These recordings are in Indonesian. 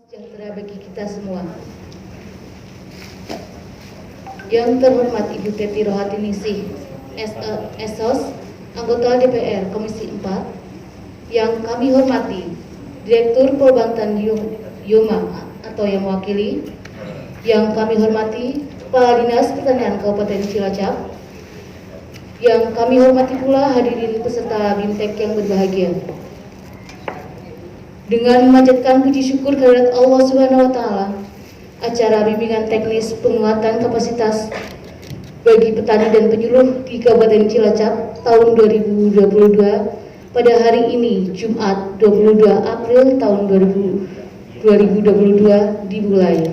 Sejahtera bagi kita semua. Yang terhormat Ibu Teti Rohati Ningsih, SOS, anggota DPR Komisi 4. Yang kami hormati Direktur Polbantan Yoma atau yang mewakili. Yang kami hormati Kepala Dinas Pertanian Kabupaten Cilacap. Yang kami hormati pula hadirin peserta BIMTEK yang berbahagia. Dengan memanjatkan puji syukur kehadirat Allah Subhanahu wa taala, acara bimbingan teknis penguatan kapasitas bagi petani dan penyuluh di Kabupaten Cilacap tahun 2022 pada hari ini Jumat 22 April tahun 2022 dimulai.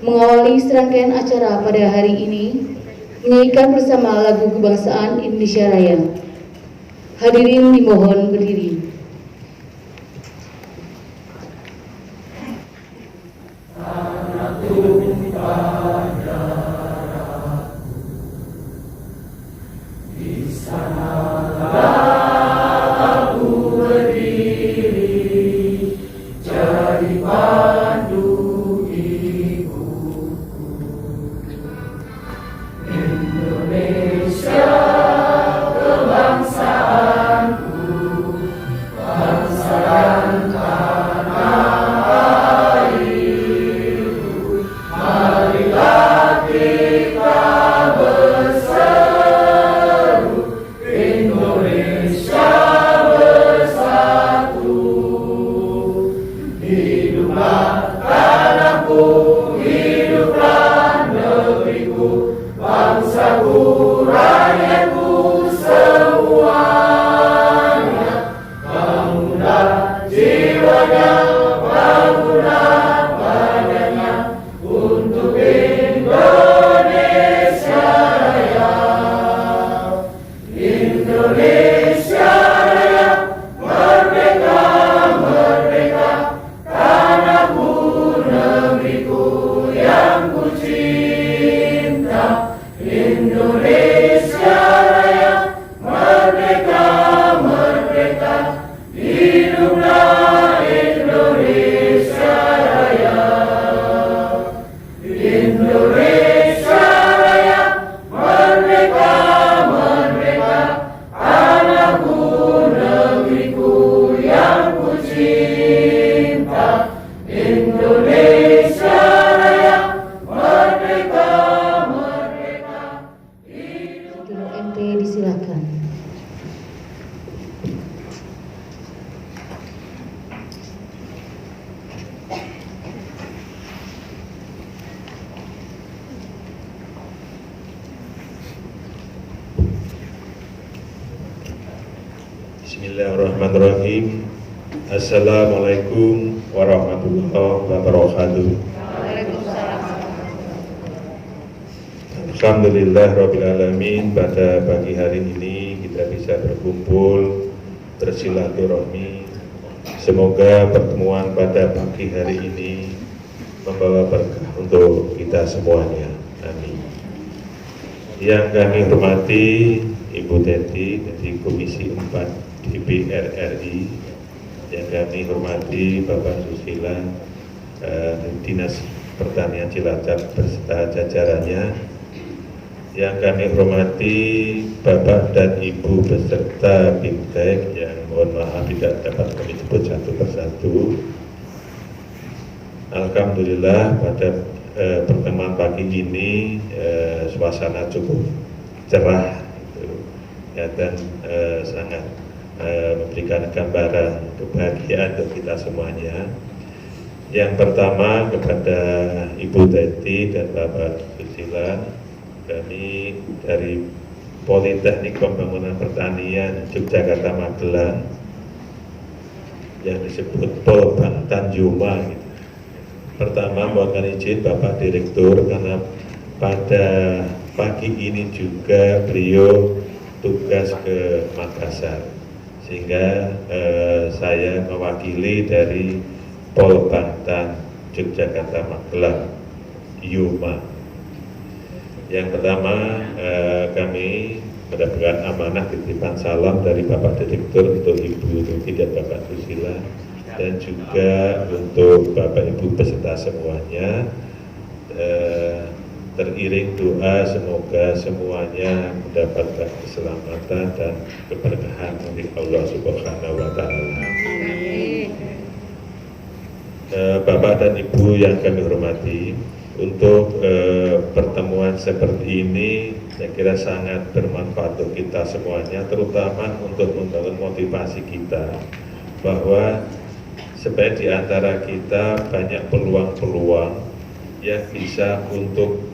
Mengawali serangkaian acara pada hari ini, menyanyikan bersama lagu kebangsaan Indonesia Raya. Hadirin dimohon berdiri. Bismillahirrahmanirrahim. Assalamualaikum warahmatullahi wabarakatuh. Alhamdulillahirrabbilalamin. Pada pagi hari ini kita bisa berkumpul bersilaturahmi. Semoga pertemuan pada pagi hari ini membawa berkah untuk kita semuanya. Amin. Yang kami hormati Ibu Teti dari Komisi 4 DPR RI, yang kami hormati Bapak Susila Dinas Pertanian Cilacap beserta jajarannya, yang kami hormati Bapak dan Ibu beserta BIMTEK yang mohon maaf tidak dapat kami sebut satu persatu. Alhamdulillah pada pertemuan pagi ini suasana cukup cerah ya, dan sangat memberikan gambaran kebahagiaan untuk kita semuanya. Yang pertama kepada Ibu Teti dan Bapak Susila, kami dari Politeknik Pembangunan Pertanian Yogyakarta Magelang yang disebut Polbantan Yoma gitu. Pertama mohon izin Bapak Direktur, karena pada pagi ini juga beliau tugas ke Makassar, sehingga saya mewakili dari Polbantan Yogyakarta Magelang Yoma. Yang pertama kami mendapatkan amanah titipan salam dari Bapak Direktur untuk Ibu Teti dan Bapak Susila, dan juga untuk Bapak Ibu peserta semuanya, teriring doa semoga semuanya mendapatkan keselamatan dan keberkahan dari Allah Subhanahu wa Ta'ala. Bapak dan Ibu yang kami hormati, untuk pertemuan seperti ini saya kira sangat bermanfaat untuk kita semuanya, terutama untuk membangun motivasi kita bahwa sebenarnya di antara kita banyak peluang-peluang yang bisa untuk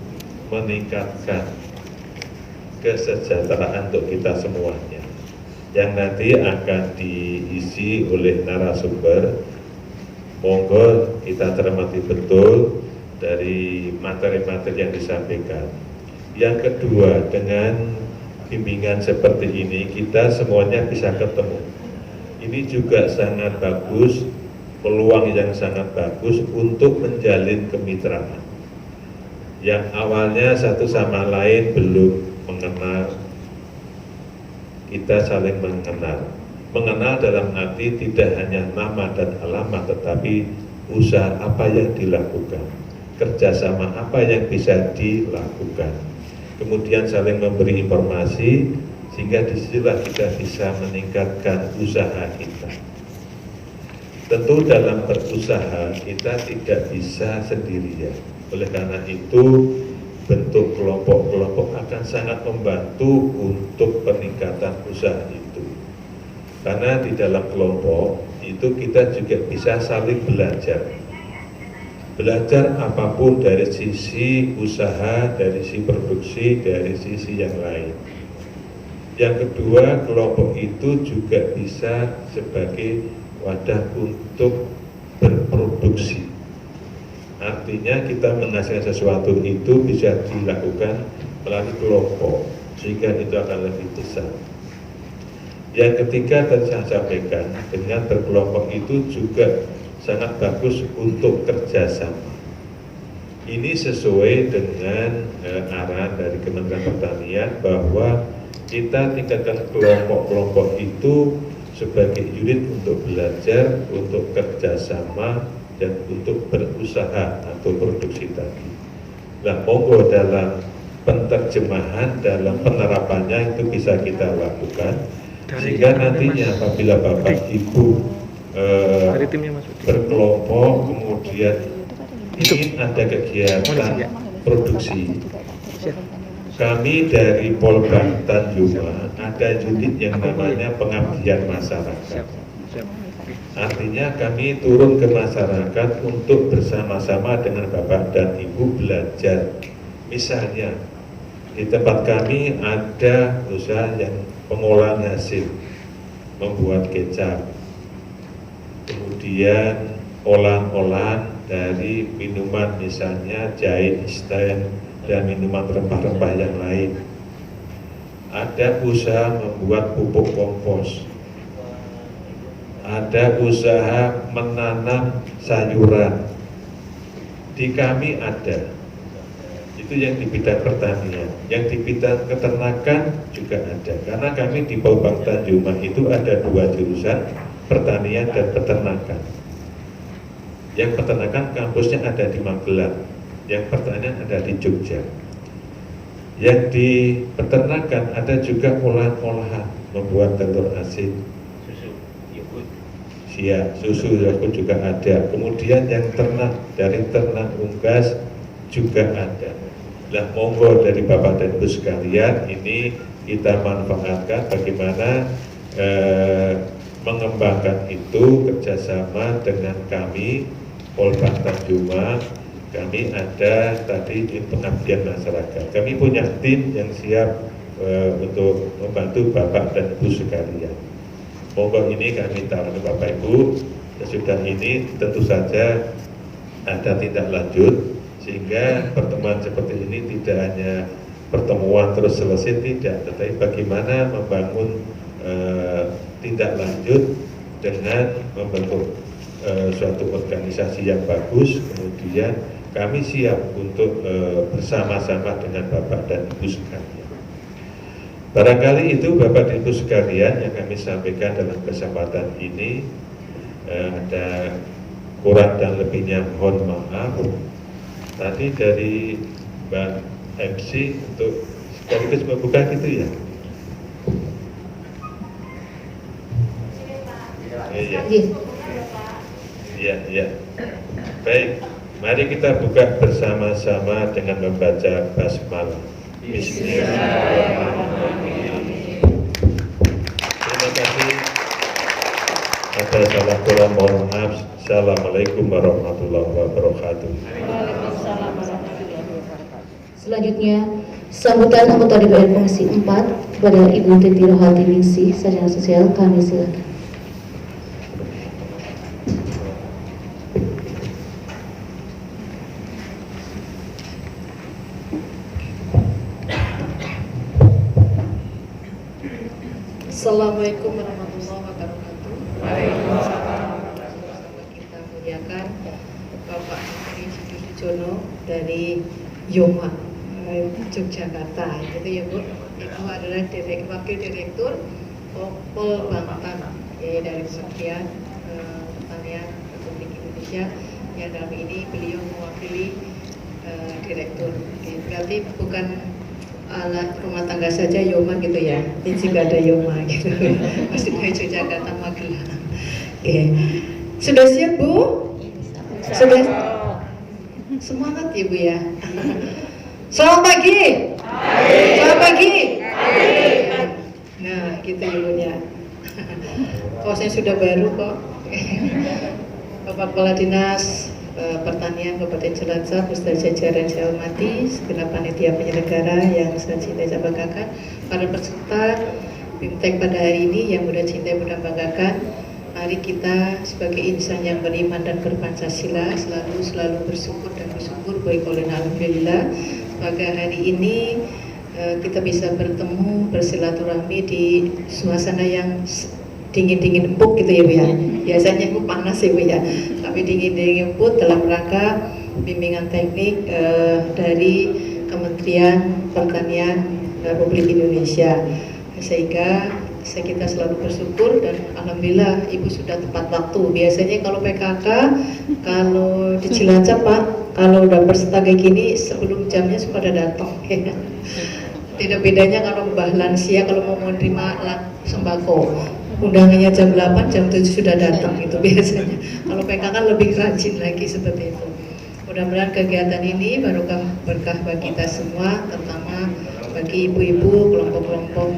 meningkatkan kesejahteraan untuk kita semuanya, yang nanti akan diisi oleh narasumber. Monggo kita cermati betul dari materi-materi yang disampaikan. Yang kedua, dengan bimbingan seperti ini kita semuanya bisa ketemu. Ini juga sangat bagus, peluang yang sangat bagus untuk menjalin kemitraan. Yang awalnya satu sama lain belum mengenal, kita saling mengenal. Mengenal dalam arti tidak hanya nama dan alamat, tetapi usaha apa yang dilakukan, kerjasama apa yang bisa dilakukan, kemudian saling memberi informasi, sehingga disitulah kita bisa meningkatkan usaha kita. Tentu dalam berusaha kita tidak bisa sendirian, oleh karena itu bentuk kelompok-kelompok akan sangat membantu untuk peningkatan usaha itu. Karena di dalam kelompok itu kita juga bisa saling belajar. Belajar apapun dari sisi usaha, dari sisi produksi, dari sisi yang lain. Yang kedua, kelompok itu juga bisa sebagai wadah untuk berproduksi. Artinya kita menghasilkan sesuatu itu bisa dilakukan melalui kelompok, sehingga itu akan lebih besar. Yang ketiga tadi saya sampaikan, dengan berkelompok itu juga sangat bagus untuk kerjasama. Ini sesuai dengan arahan dari Kementerian Pertanian bahwa kita tingkatkan kelompok-kelompok itu sebagai unit untuk belajar, untuk kerjasama, dan untuk berusaha atau produksi tadi. Nah, monggo dalam penerjemahan, dalam penerapannya itu bisa kita lakukan. Sehingga nantinya apabila Bapak Ibu berkelompok kemudian ingin ada kegiatan produksi, kami dari Polban Tanjuma ada unit yang namanya pengabdian masyarakat. Artinya kami turun ke masyarakat untuk bersama-sama dengan Bapak dan Ibu belajar. Misalnya di tempat kami ada usaha yang pengolahan hasil, membuat kecap, kemudian olahan-olahan dari minuman misalnya jahe instan dan minuman rempah-rempah yang lain. Ada usaha membuat pupuk kompos, ada usaha menanam sayuran. Di kami ada. Itu yang di bidang pertanian, yang di bidang peternakan juga ada. Karena kami di Polban Tanjuma itu ada dua jurusan, pertanian dan peternakan. Yang peternakan kampusnya ada di Magelang, yang pertanian ada di Jogja. Yang di peternakan ada juga olahan-olahan, membuat telur asin, susu yogurt juga ada. Kemudian yang ternak, dari ternak unggas juga ada. Nah, monggo dari Bapak dan Ibu sekalian, ini kita manfaatkan bagaimana mengembangkan itu kerjasama dengan kami Polban Tanjuma. Kami ada tadi di pengabdian masyarakat. Kami punya tim yang siap untuk membantu Bapak dan Ibu sekalian. Monggo ini kami taruh ke Bapak Ibu. Sesudah ini tentu saja ada tindak lanjut, sehingga pertemuan seperti ini tidak hanya pertemuan terus selesai, tidak, tetapi bagaimana membangun tindak lanjut dengan membentuk suatu organisasi yang bagus. Kemudian kami siap untuk bersama-sama dengan Bapak dan Ibu sekalian. Barangkali itu Bapak dan Ibu sekalian yang kami sampaikan dalam kesempatan ini. Ada kurang dan lebihnya mohon maaf. Tadi dari Mbak MC untuk sekaligus membuka gitu ya. Iya. Iya. Baik, mari kita buka bersama-sama dengan membaca basmalah. Bismillahirrahmanirrahim. Terima kasih. Ada salah kurang mohon maaf. Assalamualaikum warahmatullahi wabarakatuh. Selanjutnya, sambutan anggota DPR Komisi 4 kepada Ibu Titi Rohati Ningsih, Sarjana Sosial, kami silakan. Assalamualaikum warahmatullahi wabarakatuh. Waalaikumsalam. Kita muliakan Bapak Menteri Sujono dari Yoma Yogyakarta, gitu ya Bu. Itu adalah Wakil Direktur Pol Banten, ya, dari Kementerian Pertanian Republik Indonesia. Yang dalam ini beliau mewakili Direktur. Berarti bukan alat rumah tangga saja Yoma gitu ya, ini juga ada Yoma gitu. Masih dari Yogyakarta Magelang. Oke, sudah siap Bu? Sudah. Semangat ya Bu ya. Selamat pagi. Selamat pagi. Nah, gitu ya Bu ya. Oh, saya sudah baru kok. Bapak Kepala Dinas Pertanian Kabupaten Cilacap, beserta jajaran saya hormati, segenap panitia penyelenggara yang saya cintai saya banggakan, para peserta BIMTEK pada hari ini yang mudah cintai mudah banggakan. Mari kita sebagai insan yang beriman dan berpancasila selalu bersyukur dan bersyukur baik oleh alhamdulillah. Pada hari ini kita bisa bertemu bersilaturahmi di suasana yang dingin-dingin empuk gitu ya Bu ya. Biasanya itu panas ya Bu ya, tapi dingin-dingin empuk dalam rangka bimbingan teknik dari Kementerian Pertanian Republik Indonesia, sehingga kita selalu bersyukur dan alhamdulillah Ibu sudah tepat waktu. Biasanya kalau PKK, kalau di Cilacap Pak, kalau udah peserta kayak gini sebelum jamnya sudah datang. Tidak bedanya kalau Mbah lansia kalau mau menerima sembako, undangannya jam 8, jam 7 sudah datang itu biasanya. Kalau PKK lebih rajin lagi seperti itu. Mudah-mudahan kegiatan ini berkah bagi kita semua, terutama bagi ibu-ibu, kelompok-kelompok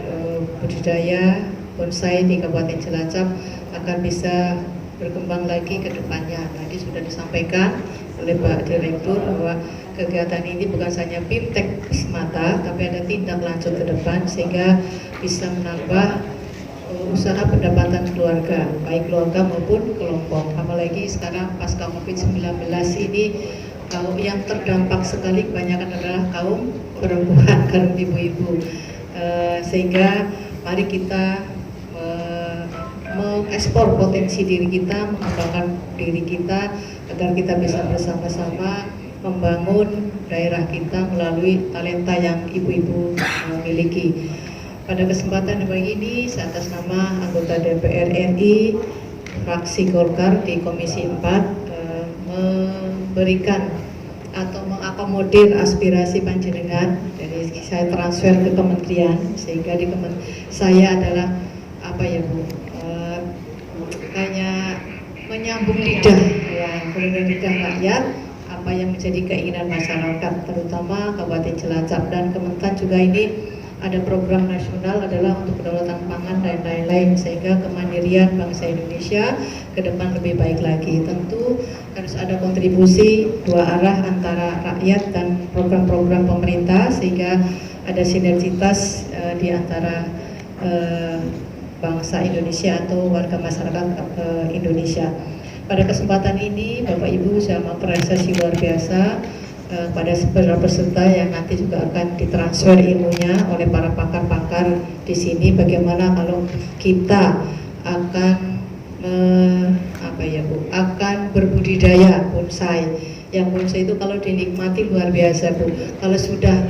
budidaya bonsai di Kabupaten Cilacap akan bisa berkembang lagi ke depannya. Tadi sudah disampaikan oleh Pak Direktur bahwa kegiatan ini bukan saja BIMTEK semata, tapi ada tindak lanjut ke depan sehingga bisa menambah usaha pendapatan keluarga, baik keluarga maupun kelompok. Apalagi sekarang pasca COVID-19 ini kaum yang terdampak sekali kebanyakan adalah kaum perempuan, kaum ibu-ibu. Sehingga mari kita mengekspor potensi diri kita, mengembangkan diri kita agar kita bisa bersama-sama membangun daerah kita melalui talenta yang ibu-ibu miliki. Pada kesempatan ini, atas nama anggota DPR RI fraksi Golkar di Komisi 4 memberikan atau mengakomodir aspirasi panjenengan. Jadi saya transfer ke kementerian, sehingga di saya adalah apa ya Bu, hanya menyambung lidah ya, lidah rakyat apa yang menjadi keinginan masyarakat, terutama Kabupaten Cilacap. Dan Kementan juga ini ada program nasional adalah untuk kedaulatan pangan dan lain-lain, sehingga kemandirian bangsa Indonesia ke depan lebih baik lagi. Tentu harus ada kontribusi dua arah antara rakyat dan program-program pemerintah, sehingga ada sinergitas di antara bangsa Indonesia atau warga masyarakat Indonesia. Pada kesempatan ini Bapak Ibu saya mengapresiasi luar biasa pada beberapa peserta yang nanti juga akan ditransfer ilmunya oleh para pakar-pakar di sini. Bagaimana kalau kita akan akan berbudidaya bonsai. Yang bonsai itu kalau dinikmati luar biasa Bu. Kalau sudah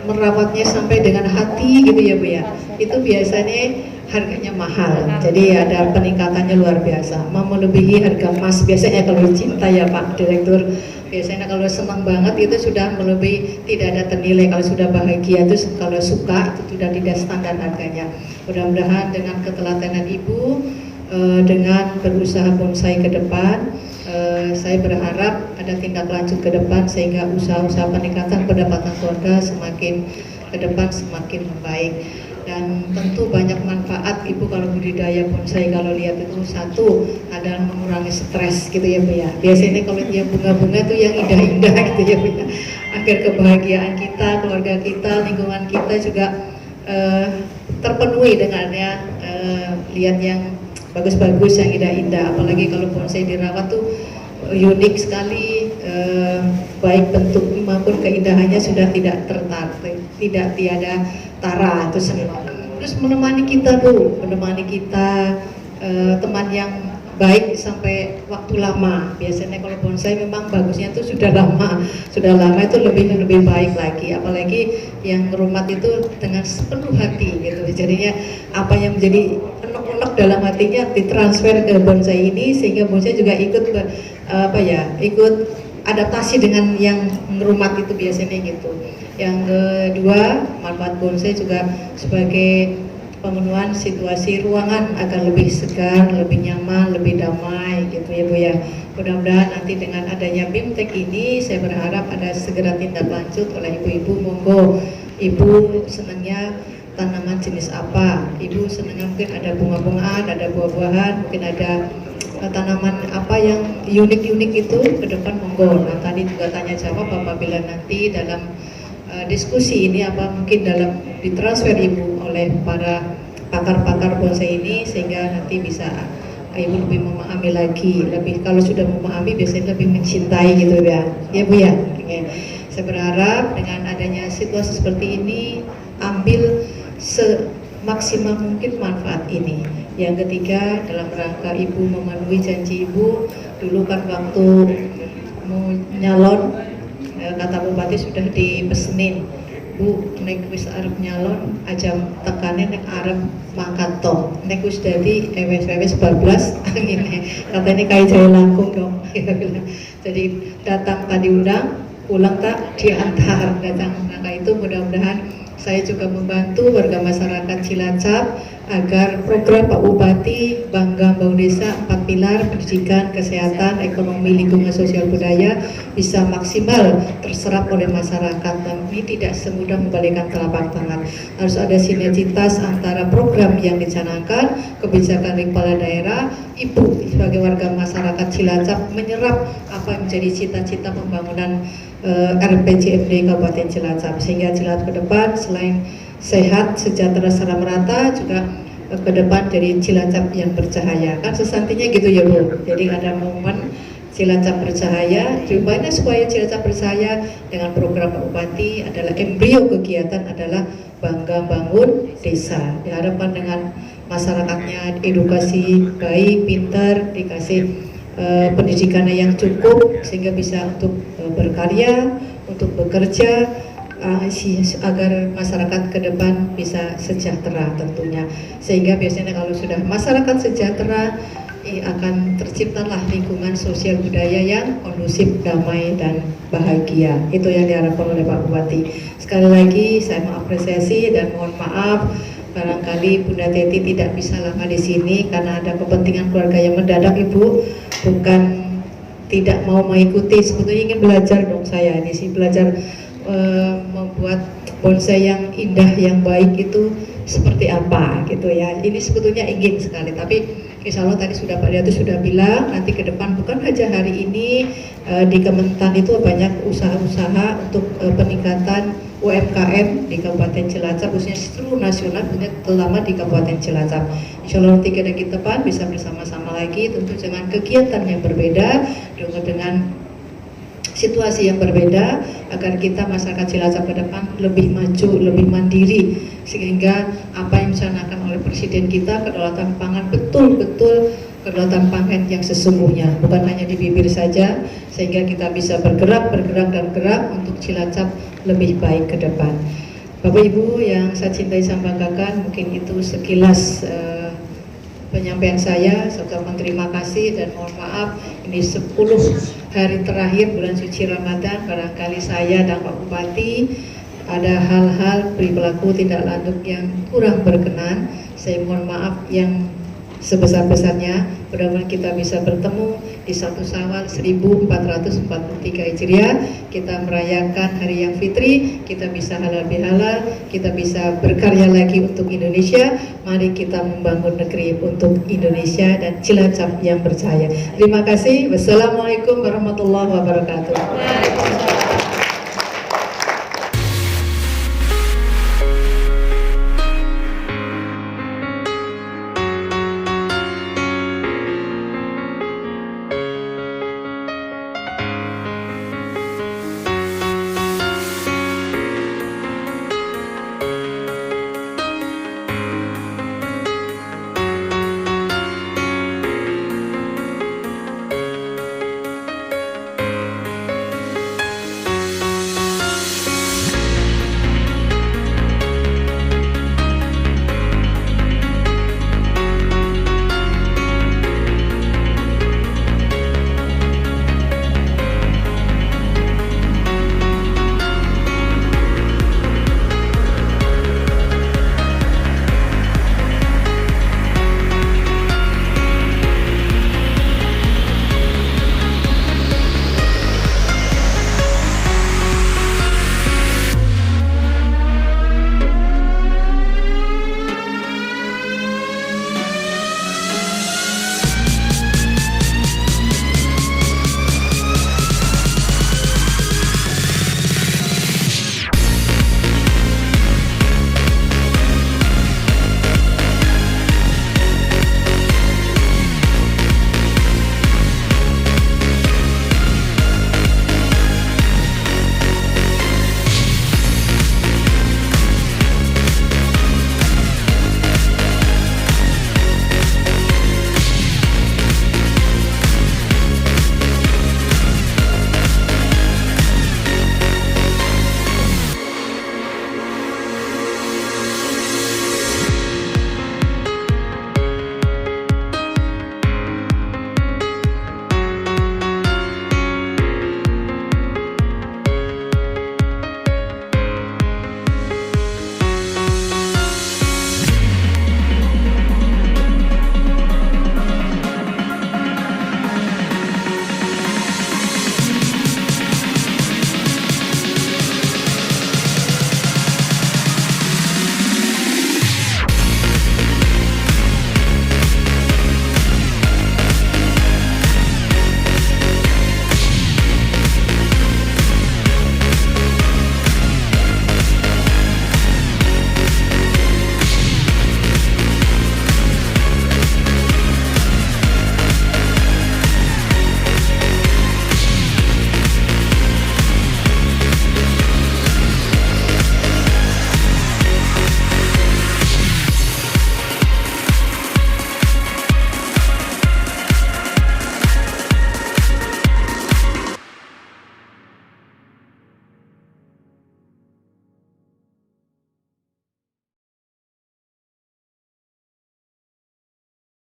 merawatnya sampai dengan hati gitu ya Bu ya. Itu biasanya harganya mahal, jadi ada peningkatannya luar biasa, melebihi harga emas. Biasanya kalau cinta ya Pak Direktur, biasanya kalau senang banget itu sudah melebihi, tidak ada ternilai. Kalau sudah bahagia itu, kalau suka itu sudah tidak standar harganya. Mudah-mudahan dengan ketelatenan Ibu, dengan berusaha bonsai ke depan, saya berharap ada tindak lanjut ke depan sehingga usaha-usaha peningkatan pendapatan keluarga semakin ke depan semakin membaik. Dan tentu banyak manfaat Ibu kalau budidaya bonsai. Kalau lihat itu, satu adalah mengurangi stres gitu ya Bu ya. Biasanya kalau dia bunga-bunga itu yang indah-indah gitu ya Bu ya, agar kebahagiaan kita, keluarga kita, lingkungan kita juga terpenuhi dengannya, lihat yang bagus-bagus, yang indah-indah. Apalagi kalau bonsai dirawat tuh unik sekali, baik bentuk maupun keindahannya sudah tidak tiada tara itu seni. Terus menemani kita Bu, menemani kita, teman yang baik sampai waktu lama. Biasanya kalau bonsai memang bagusnya itu sudah lama itu lebih baik lagi. Apalagi yang rumah itu dengan sepenuh hati gitu. Jadinya apa yang menjadi unek-unek dalam hatinya ditransfer ke bonsai ini, sehingga bonsai juga ikut ikut adaptasi dengan yang ngerumat itu biasanya gitu. Yang kedua, manfaat bonsai juga sebagai pemenuhan situasi ruangan agar lebih segar, lebih nyaman, lebih damai gitu ya Bu ya. Mudah-mudahan nanti dengan adanya BIMTEK ini, saya berharap ada segera tindak lanjut oleh ibu-ibu. Monggo, Ibu senangnya tanaman jenis apa? Ibu senangnya mungkin ada bunga-bungaan, ada buah-buahan, mungkin ada tanaman apa yang unik-unik itu ke depan, monggo. Nah, tadi juga tanya jawab apabila nanti dalam diskusi ini apa mungkin dalam ditransfer Ibu oleh para pakar-pakar bonsai ini, sehingga nanti bisa Ibu lebih memahami lagi, lebih kalau sudah memahami biasanya lebih mencintai gitu ya Bu ya. Saya berharap dengan adanya situasi seperti ini, ambil semaksimal mungkin manfaat ini. Yang ketiga, dalam rangka Ibu memenuhi janji Ibu, dulu kan waktu mau nyalon, kata Bupati sudah dipesenin, Bu, nek wis arep nyalon aja tekane nek arep mangkat to, nek wis dadi ewes-ewes bablas ngene, katanya kayak jaya langkung dong. Jadi datang tadi undang, pulang tak diantar datang. Maka itu mudah-mudahan saya juga membantu warga masyarakat Cilacap agar program Pak Bupati Bangga Bangun Desa 4 pilar pendidikan, kesehatan, ekonomi, lingkungan sosial, budaya bisa maksimal terserap oleh masyarakat. Dan ini tidak semudah membalikkan telapak tangan. Harus ada sinergitas antara program yang dicanangkan, kebijakan dari kepala daerah, Ibu sebagai warga masyarakat Cilacap menyerap apa yang menjadi cita-cita pembangunan RPJMD Kabupaten Cilacap, sehingga Cilacap ke depan selain sehat, sejahtera secara merata, juga ke depan dari Cilacap yang bercahaya. Kan sesantinya gitu ya Bu. Jadi ada momen Cilacap bercahaya, rupanya supaya Cilacap bercahaya dengan program Pak Bupati adalah embrio kegiatan adalah Bangga Bangun Desa. Diharapkan dengan masyarakatnya edukasi baik, pintar, dikasih pendidikannya yang cukup sehingga bisa untuk berkarya, untuk bekerja, agar masyarakat ke depan bisa sejahtera tentunya. Sehingga biasanya kalau sudah masyarakat sejahtera, akan terciptalah lingkungan sosial budaya yang kondusif, damai, dan bahagia. Itu yang diharapkan oleh Pak Bupati. Sekali lagi saya mengapresiasi dan mohon maaf barangkali Bunda Teti tidak bisa lama di sini karena ada kepentingan keluarga yang mendadak Ibu. Bukan tidak mau mengikuti, sebetulnya ingin belajar dong saya di sini, belajar membuat bonsai yang indah, yang baik itu seperti apa gitu ya. Ini sebetulnya ingin sekali, tapi insya Allah tadi sudah Pak Diatu sudah bilang nanti ke depan bukan saja hari ini di Kementan itu banyak usaha-usaha untuk peningkatan UMKM di Kabupaten Cilacap, khususnya seluruh nasional, terutama di Kabupaten Cilacap. Insya Allah nanti ke depan bisa bersama-sama lagi, tentu dengan kegiatan yang berbeda, dengan situasi yang berbeda, agar kita masyarakat Cilacap ke depan lebih maju, lebih mandiri, sehingga apa yang dicanangkan oleh Presiden kita, kedaulatan pangan, betul-betul kedaulatan pangan yang sesungguhnya, bukan hanya di bibir saja, sehingga kita bisa bergerak untuk Cilacap lebih baik ke depan. Bapak Ibu yang saya cintai dan banggakan, mungkin itu sekilas penyampaian saya. Saya ucapkan terima kasih dan mohon maaf, ini 10 hari terakhir bulan suci Ramadan, barangkali saya dan Pak Bupati ada hal-hal perilaku tindak lanjut yang kurang berkenan. Saya mohon maaf yang sebesar-besarnya. Mudah-mudahan kita bisa bertemu di 1 Syawal 1443 Hijriah. Kita merayakan hari yang fitri, kita bisa halal bihalal, kita bisa berkarya lagi untuk Indonesia. Mari kita membangun negeri untuk Indonesia dan Cilacap yang percaya. Terima kasih. Wassalamualaikum warahmatullahi wabarakatuh.